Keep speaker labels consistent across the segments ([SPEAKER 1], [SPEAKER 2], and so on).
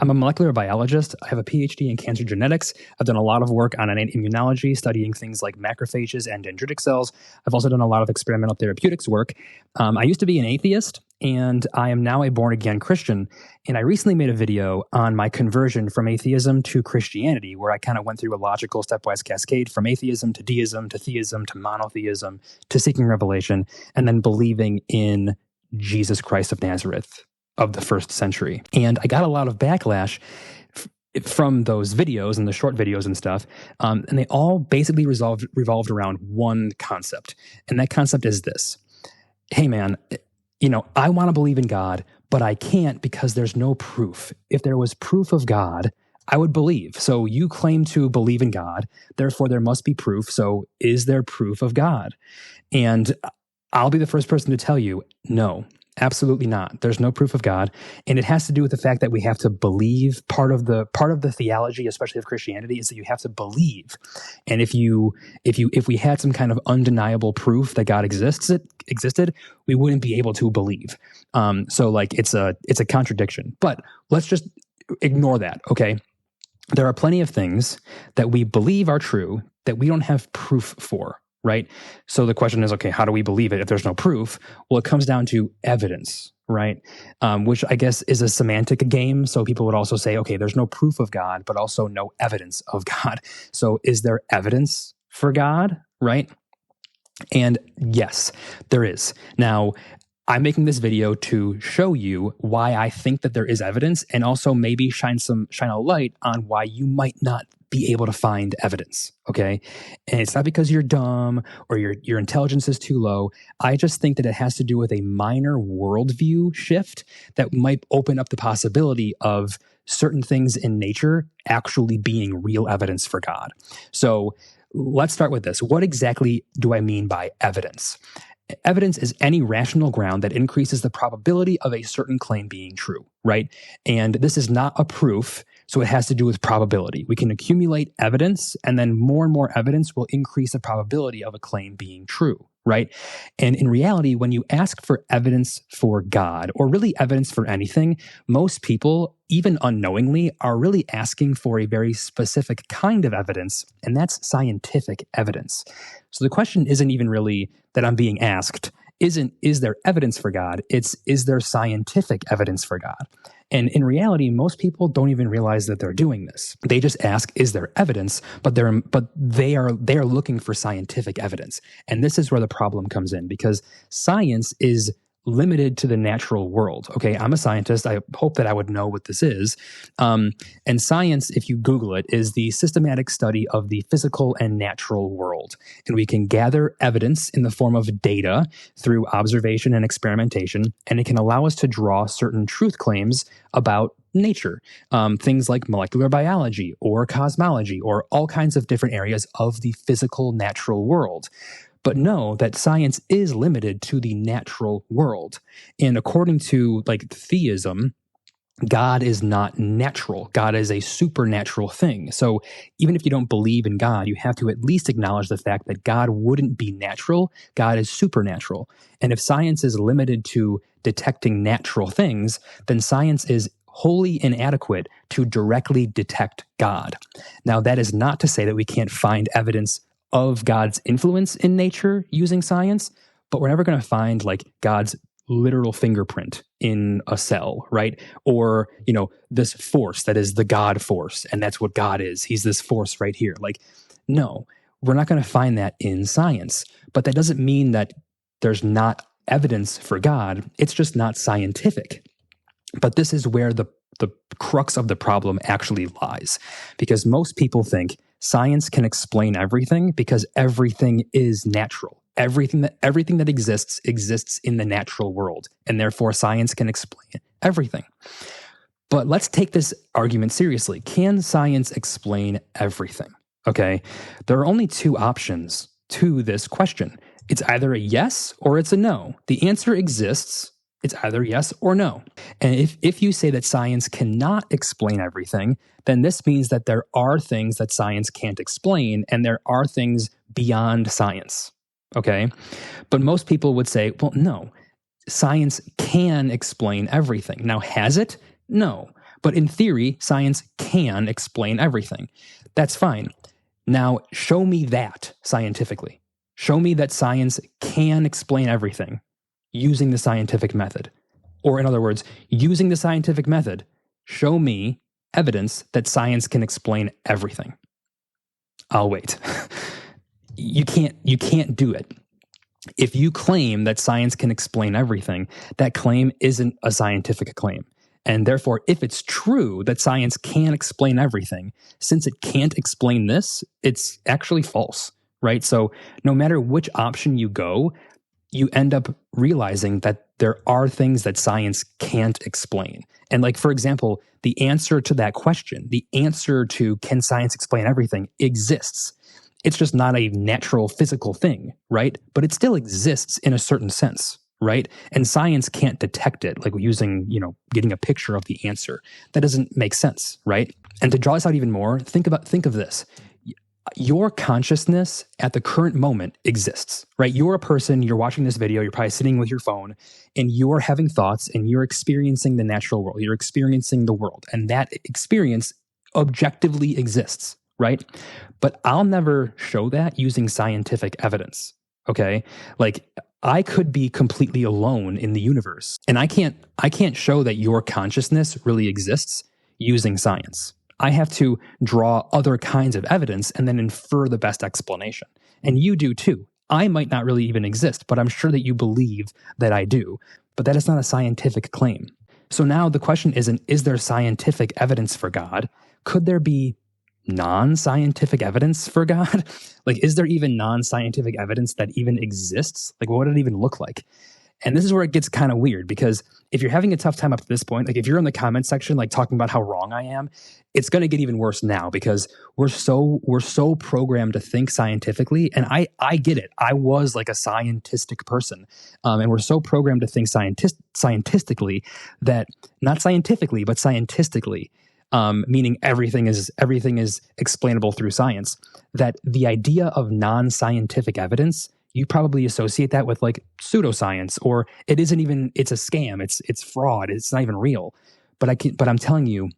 [SPEAKER 1] I'm a molecular biologist. I have a PhD in cancer genetics. I've done a lot of work on innate immunology, studying things like macrophages and dendritic cells. I've also done a lot of experimental therapeutics work. I used to be an atheist, and I am now a born-again Christian. And I recently made a video on my conversion from atheism to Christianity, where I kind of went through a logical stepwise cascade from atheism to deism to theism to monotheism to seeking revelation, and then believing in Jesus Christ of Nazareth of the first century. And I got a lot of backlash from those videos and the short videos and stuff. And they all basically revolved around one concept. And that concept is this: hey man, I want to believe in God, but I can't because there's no proof. If there was proof of God, I would believe. So you claim to believe in God, therefore there must be proof. So is there proof of God? And I'll be the first person to tell you, no, absolutely not. There's no proof of God. And it has to do with the fact that we have to believe. Part of the theology, especially of Christianity, is that you have to believe. And if we had some kind of undeniable proof that God existed, we wouldn't be able to believe. So like it's a contradiction. But let's just ignore that, okay? There are plenty of things that we believe are true that we don't have proof for. Right? So the question is, okay, how do we believe it if there's no proof? Well, it comes down to evidence, right? Which I guess is a semantic game. So people would also say, okay, there's no proof of God, but also no evidence of God. So is there evidence for God, right? And yes, there is. Now, I'm making this video to show you why I think that there is evidence, and also maybe shine a light on why you might not be able to find evidence, okay? And it's not because you're dumb or your intelligence is too low. I just think that it has to do with a minor worldview shift that might open up the possibility of certain things in nature actually being real evidence for God. So let's start with this. What exactly do I mean by evidence? Evidence is any rational ground that increases the probability of a certain claim being true, right? And this is not a proof, so it has to do with probability. We can accumulate evidence, and then more and more evidence will increase the probability of a claim being true, right? And in reality, when you ask for evidence for God, or really evidence for anything, most people, even unknowingly, are really asking for a very specific kind of evidence, and that's scientific evidence. So the question isn't even really that I'm being asked, is there evidence for God? It's, is there scientific evidence for God? And in reality, most people don't even realize that they're doing this. They just ask, is there evidence? But they are looking for scientific evidence. And this is where the problem comes in, because science is limited to the natural world. Okay, I'm a scientist. I hope that I would know what this is. And science, if you Google it, is the systematic study of the physical and natural world. And we can gather evidence in the form of data through observation and experimentation, and it can allow us to draw certain truth claims about nature, things like molecular biology or cosmology or all kinds of different areas of the physical natural world. But know that science is limited to the natural world. And according to like theism, God is not natural. God is a supernatural thing. So even if you don't believe in God, you have to at least acknowledge the fact that God wouldn't be natural. God is supernatural. And if science is limited to detecting natural things, then science is wholly inadequate to directly detect God. Now, that is not to say that we can't find evidence of God's influence in nature using science, but we're never going to find like God's literal fingerprint in a cell, right? Or, this force that is the God force, and that's what God is. He's this force right here. Like, no, we're not going to find that in science. But that doesn't mean that there's not evidence for God. It's just not scientific. But this is where the crux of the problem actually lies, because most people think science can explain everything because everything is natural. Everything that exists in the natural world, and therefore science can explain everything. But let's take this argument seriously. Can science explain everything? Okay, there are only two options to this question. It's either a yes or it's a no. The answer exists. It's either yes or no. And if you say that science cannot explain everything, then this means that there are things that science can't explain, and there are things beyond science. Okay? But most people would say, well, no, science can explain everything. Now, has it? No. But in theory, science can explain everything. That's fine. Now, show me that scientifically. Show me that science can explain everything using the scientific method. Or in other words, using the scientific method, show me evidence that science can explain everything. I'll wait. You can't do it. If you claim that science can explain everything, that claim isn't a scientific claim. And therefore, if it's true that science can explain everything, since it can't explain this, it's actually false, right? So no matter which option you go, you end up realizing that there are things that science can't explain. And like, for example, the answer to that question, the answer to can science explain everything exists. It's just not a natural physical thing, right? But it still exists in a certain sense, right? And science can't detect it, like using, getting a picture of the answer. That doesn't make sense, right? And to draw this out even more, think of this. Your consciousness at the current moment exists, right? You're a person, you're watching this video, you're probably sitting with your phone, and you're having thoughts, and you're experiencing the natural world. You're experiencing the world, and that experience objectively exists, right? But I'll never show that using scientific evidence, okay? Like, I could be completely alone in the universe, and I can't show that your consciousness really exists using science. I have to draw other kinds of evidence and then infer the best explanation. And you do too. I might not really even exist, but I'm sure that you believe that I do. But that is not a scientific claim. So now the question isn't, is there scientific evidence for God? Could there be non-scientific evidence for God? Like, is there even non-scientific evidence that even exists? Like, what would it even look like? And this is where it gets kind of weird, because if you're having a tough time up to this point, like if you're in the comment section, like talking about how wrong I am, it's going to get even worse now, because we're so programmed to think scientifically. And I get it. I was like a scientistic person. And we're so programmed to think scientifically that, not scientifically, but scientistically, meaning everything is explainable through science, that the idea of non-scientific evidence, you probably associate that with like pseudoscience, or it's a scam. It's fraud. It's not even real. But I'm telling you,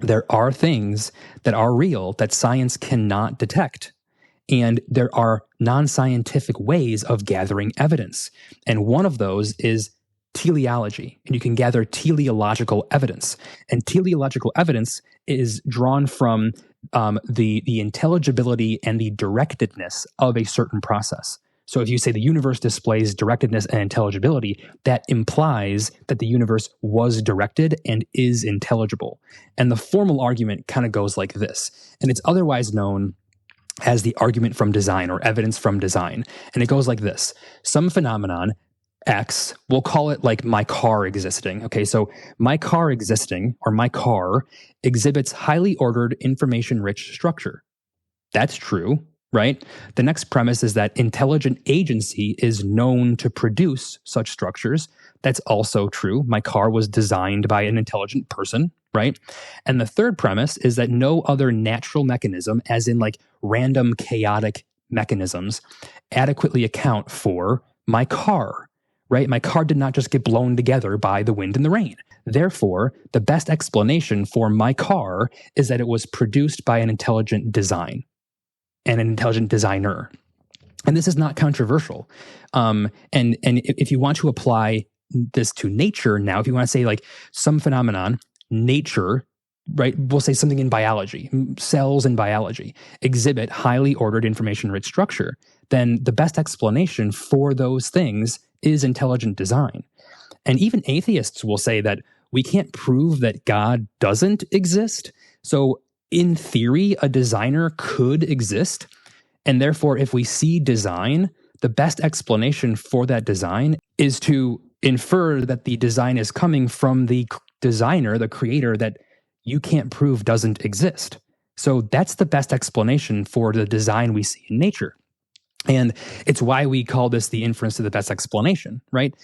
[SPEAKER 1] there are things that are real that science cannot detect. And there are non-scientific ways of gathering evidence. And one of those is teleology. And you can gather teleological evidence. And teleological evidence is drawn from the intelligibility and the directedness of a certain process. So if you say the universe displays directedness and intelligibility, that implies that the universe was directed and is intelligible. And the formal argument kind of goes like this, and it's otherwise known as the argument from design, or evidence from design. And it goes like this: some phenomenon, X, we'll call it like my car existing. Okay, so my car existing, or my car, exhibits highly ordered, information-rich structure. That's true, right? The next premise is that intelligent agency is known to produce such structures. That's also true. My car was designed by an intelligent person, right? And the third premise is that no other natural mechanism, as in like random chaotic mechanisms, adequately account for my car, right? My car did not just get blown together by the wind and the rain. Therefore, the best explanation for my car is that it was produced by an intelligent design and an intelligent designer. And this is not controversial. And if you want to apply this to nature now, if you want to say like some phenomenon, nature, right, we'll say something in biology, cells in biology exhibit highly ordered, information-rich structure, then the best explanation for those things is intelligent design. And even atheists will say that we can't prove that God doesn't exist. So in theory, a designer could exist. And therefore, if we see design, the best explanation for that design is to infer that the design is coming from the designer, the creator, that you can't prove doesn't exist. So that's the best explanation for the design we see in nature. And it's why we call this the inference to the best explanation, right?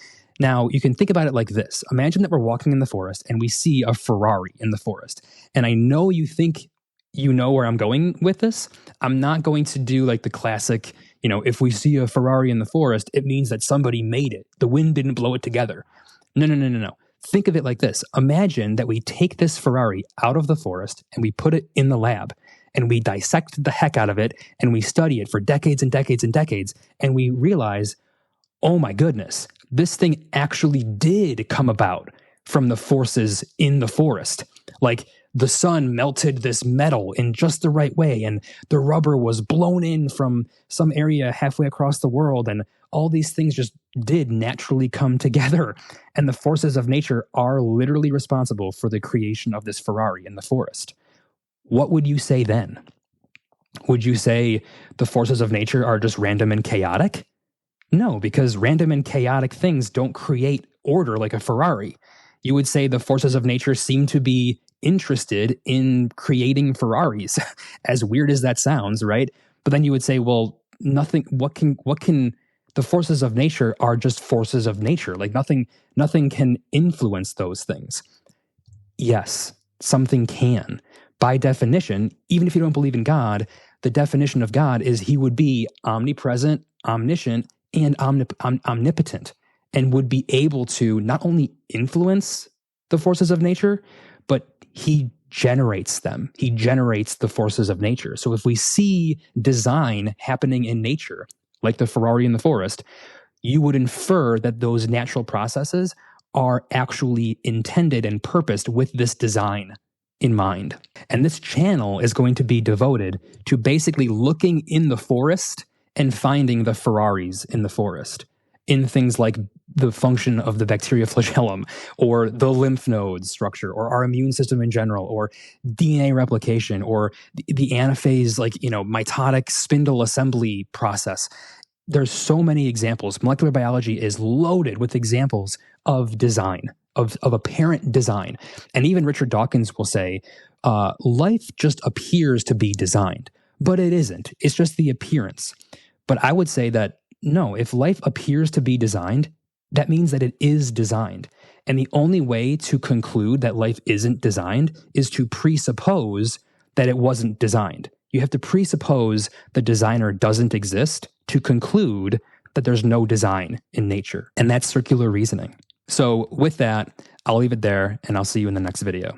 [SPEAKER 1] Now, you can think about it like this. Imagine that we're walking in the forest and we see a Ferrari in the forest. And I know you think you know where I'm going with this. I'm not going to do like the classic, if we see a Ferrari in the forest, it means that somebody made it. The wind didn't blow it together. No. Think of it like this. Imagine that we take this Ferrari out of the forest and we put it in the lab and we dissect the heck out of it and we study it for decades and decades and decades. And we realize, oh my goodness, this thing actually did come about from the forces in the forest. Like the sun melted this metal in just the right way, and the rubber was blown in from some area halfway across the world, and all these things just did naturally come together. And the forces of nature are literally responsible for the creation of this Ferrari in the forest. What would you say then? Would you say the forces of nature are just random and chaotic? No, because random and chaotic things don't create order like a Ferrari. You would say the forces of nature seem to be interested in creating Ferraris, as weird as that sounds, right? But then you would say, well, what can the forces of nature are just forces of nature. Like nothing can influence those things. Yes, something can. By definition, even if you don't believe in God, the definition of God is he would be omnipresent, omniscient, and omnipotent, and would be able to not only influence the forces of nature, but he generates them. He generates the forces of nature. So if we see design happening in nature, like the Ferrari in the forest, you would infer that those natural processes are actually intended and purposed with this design in mind. And this channel is going to be devoted to basically looking in the forest and finding the Ferraris in the forest, in things like the function of the bacteria flagellum, or the lymph node structure, or our immune system in general, or DNA replication, or the anaphase, mitotic spindle assembly process. There's so many examples. Molecular biology is loaded with examples of design, of apparent design. And even Richard Dawkins will say, life just appears to be designed, but it isn't. It's just the appearance. But I would say that no, if life appears to be designed, that means that it is designed. And the only way to conclude that life isn't designed is to presuppose that it wasn't designed. You have to presuppose the designer doesn't exist to conclude that there's no design in nature. And that's circular reasoning. So with that, I'll leave it there and I'll see you in the next video.